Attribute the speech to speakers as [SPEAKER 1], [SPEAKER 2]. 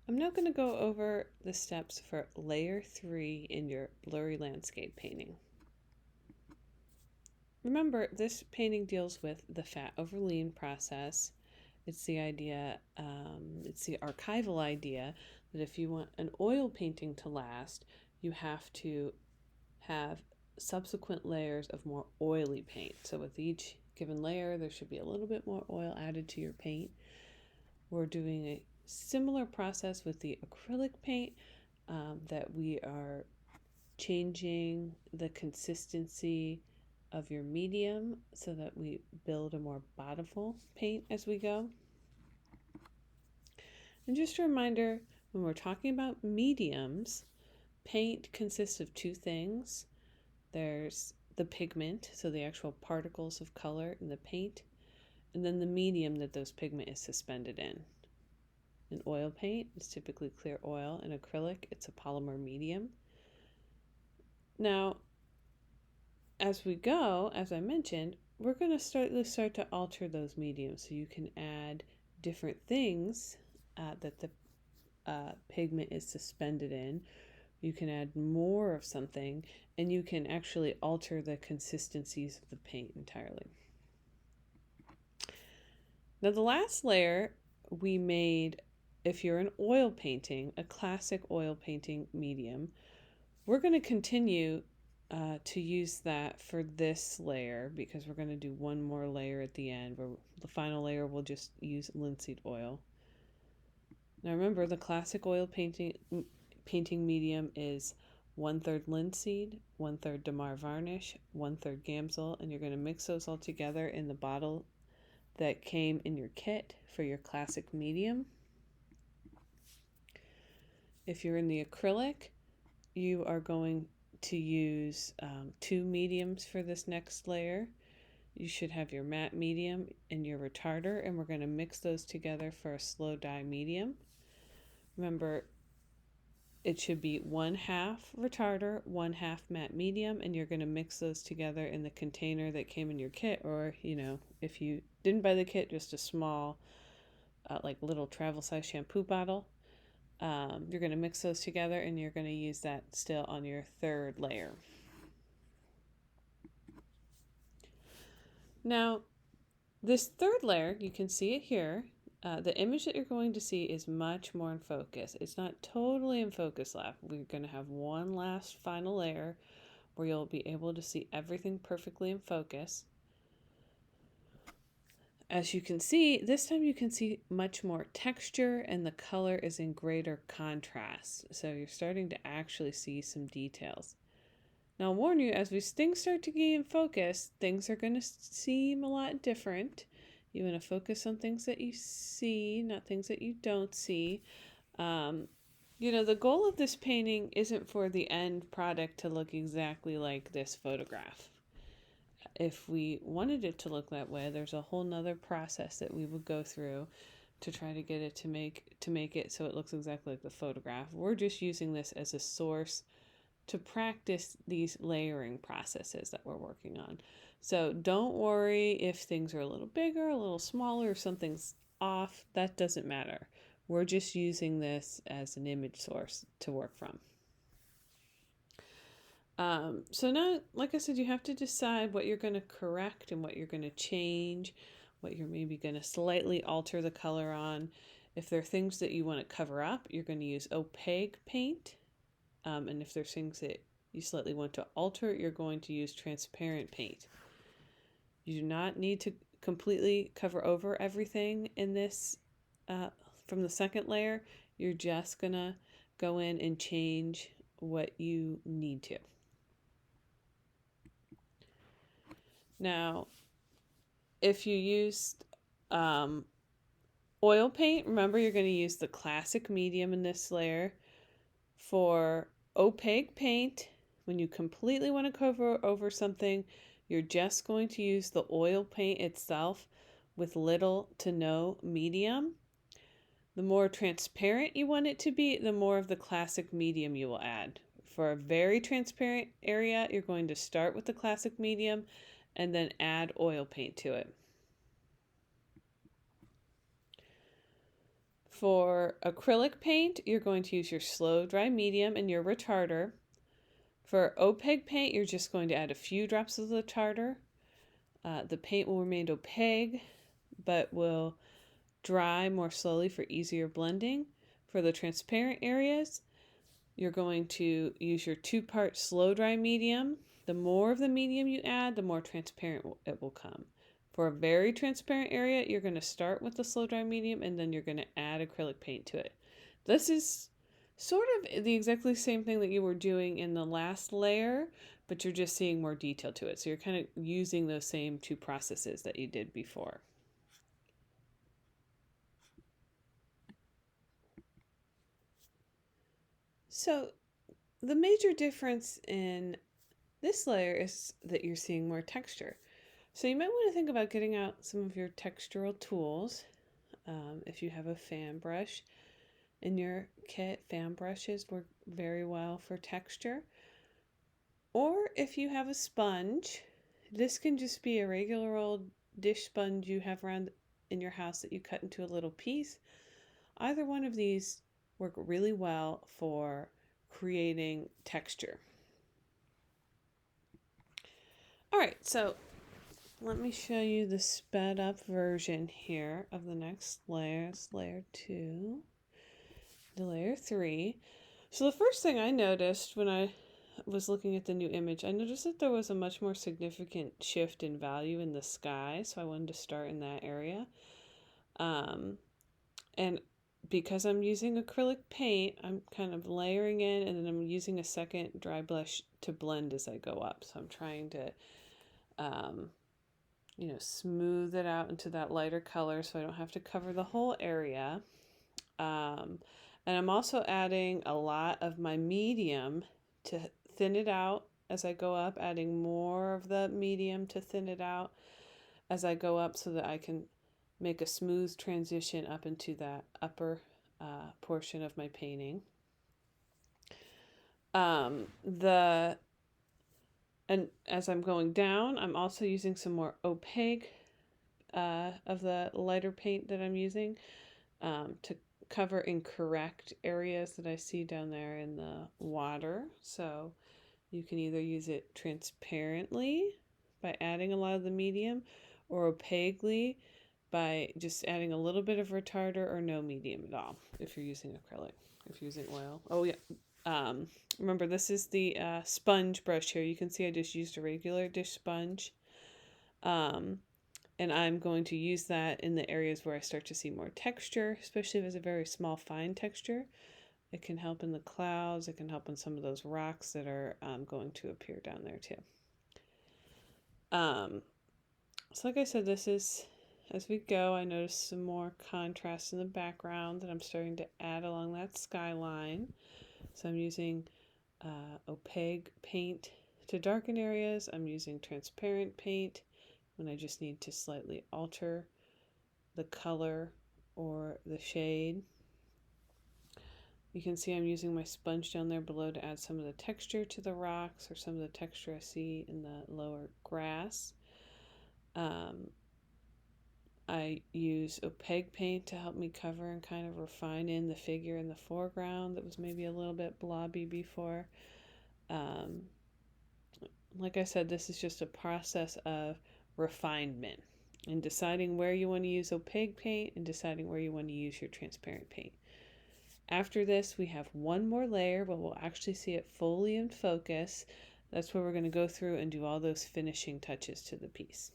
[SPEAKER 1] I'm now going to go over the steps for layer 3 in your blurry landscape painting. Remember, this painting deals with the fat over lean process. It's the idea, it's the archival idea that if you want an oil painting to last, you have to have subsequent layers of more oily paint. So with each given layer, there should be a little bit more oil added to your paint. We're doing a similar process with the acrylic paint, that we are changing the consistency of your medium so that we build a more bountiful paint as we go. And just a reminder, when we're talking about mediums, paint consists of two things. There's the pigment, so the actual particles of color in the paint, and then the medium that those pigment is suspended in. In oil paint, it's typically clear oil. In acrylic, it's a polymer medium. Now, as we go, as I mentioned, we're going to start to alter those mediums so you can add different things that the pigment is suspended in. You can add more of something, and you can actually alter the consistencies of the paint entirely. Now, the last layer we made, if you're an oil painting, a classic oil painting medium, we're going to continue to use that for this layer because we're going to do one more layer at the end where the final layer we'll just use linseed oil. Now remember, the classic oil painting medium is 1/3 linseed, 1/3 Damar varnish, 1/3 Gamsol, and you're going to mix those all together in the bottle that came in your kit for your classic medium. If you're in the acrylic, you are going to use 2 mediums for this next layer. You should have your matte medium and your retarder, and we're going to mix those together for a slow dye medium. Remember, it should be 1/2 retarder, 1/2 matte medium, and you're going to mix those together in the container that came in your kit, or, if you didn't buy the kit, just a small, like little travel size shampoo bottle. You're going to mix those together, and you're going to use that still on your 3rd layer. Now, this 3rd layer, you can see it here. The image that you're going to see is much more in focus. It's not totally in focus left. We're going to have one last final layer where you'll be able to see everything perfectly in focus. As you can see, this time you can see much more texture and the color is in greater contrast. So you're starting to actually see some details. Now I'll warn you, as things start to get in focus, things are going to seem a lot different. You want to focus on things that you see, not things that you don't see. The goal of this painting isn't for the end product to look exactly like this photograph. If we wanted it to look that way, there's a whole nother process that we would go through to try to get it to make it so it looks exactly like the photograph. We're just using this as a source to practice these layering processes that we're working on. So don't worry if things are a little bigger, a little smaller, if something's off. That doesn't matter. We're just using this as an image source to work from. So now, like I said, you have to decide what you're going to correct and what you're going to change, what you're maybe going to slightly alter the color on. If there are things that you want to cover up, you're going to use opaque paint. And if there's things that you slightly want to alter, you're going to use transparent paint. You do not need to completely cover over everything in this from the 2nd layer. You're just going to go in and change what you need to. Now, if you used oil paint, remember you're going to use the classic medium in this layer. For opaque paint, when you completely want to cover over something, you're just going to use the oil paint itself with little to no medium. The more transparent you want it to be, the more of the classic medium you will add. For a very transparent area, you're going to start with the classic medium and then add oil paint to it. For acrylic paint, you're going to use your slow dry medium and your retarder. For opaque paint, you're just going to add a few drops of the retarder. The paint will remain opaque, but will dry more slowly for easier blending. For the transparent areas, you're going to use your 2-part slow dry medium. The more of the medium you add, the more transparent it will come. For a very transparent area, you're going to start with the slow dry medium and then you're going to add acrylic paint to it. This is sort of the exactly same thing that you were doing in the last layer, but you're just seeing more detail to it. So you're kind of using those same 2 processes that you did before. So the major difference in this layer is that you're seeing more texture. So you might want to think about getting out some of your textural tools. If you have a fan brush in your kit, fan brushes work very well for texture. Or if you have a sponge, this can just be a regular old dish sponge you have around in your house that you cut into a little piece. Either one of these work really well for creating texture. All right, so let me show you the sped up version here of the next layer. It's layer 2, the layer 3. So the first thing I noticed when I was looking at the new image, I noticed that there was a much more significant shift in value in the sky. So I wanted to start in that area. And because I'm using acrylic paint, I'm kind of layering in and then I'm using a second dry brush to blend as I go up. So I'm trying to smooth it out into that lighter color so I don't have to cover the whole area. And I'm also adding a lot of my medium to thin it out as I go up, adding more of the medium to thin it out as I go up so that I can make a smooth transition up into that upper portion of my painting. And as I'm going down, I'm also using some more opaque of the lighter paint that I'm using to cover incorrect areas that I see down there in the water. So you can either use it transparently by adding a lot of the medium or opaquely by just adding a little bit of retarder or no medium at all if you're using acrylic. If you're using oil. Oh yeah. Remember, this is the sponge brush here. You can see I just used a regular dish sponge. And I'm going to use that in the areas where I start to see more texture, especially if it's a very small, fine texture. It can help in the clouds. It can help in some of those rocks that are going to appear down there too. So like I said, this is, as we go, I notice some more contrast in the background that I'm starting to add along that skyline. So I'm using opaque paint to darken areas. I'm using transparent paint when I just need to slightly alter the color or the shade. You can see I'm using my sponge down there below to add some of the texture to the rocks or some of the texture I see in the lower grass. I use opaque paint to help me cover and kind of refine in the figure in the foreground that was maybe a little bit blobby before. Like I said, this is just a process of refinement and deciding where you want to use opaque paint and deciding where you want to use your transparent paint. After this, we have one more layer, but we'll actually see it fully in focus. That's where we're going to go through and do all those finishing touches to the piece.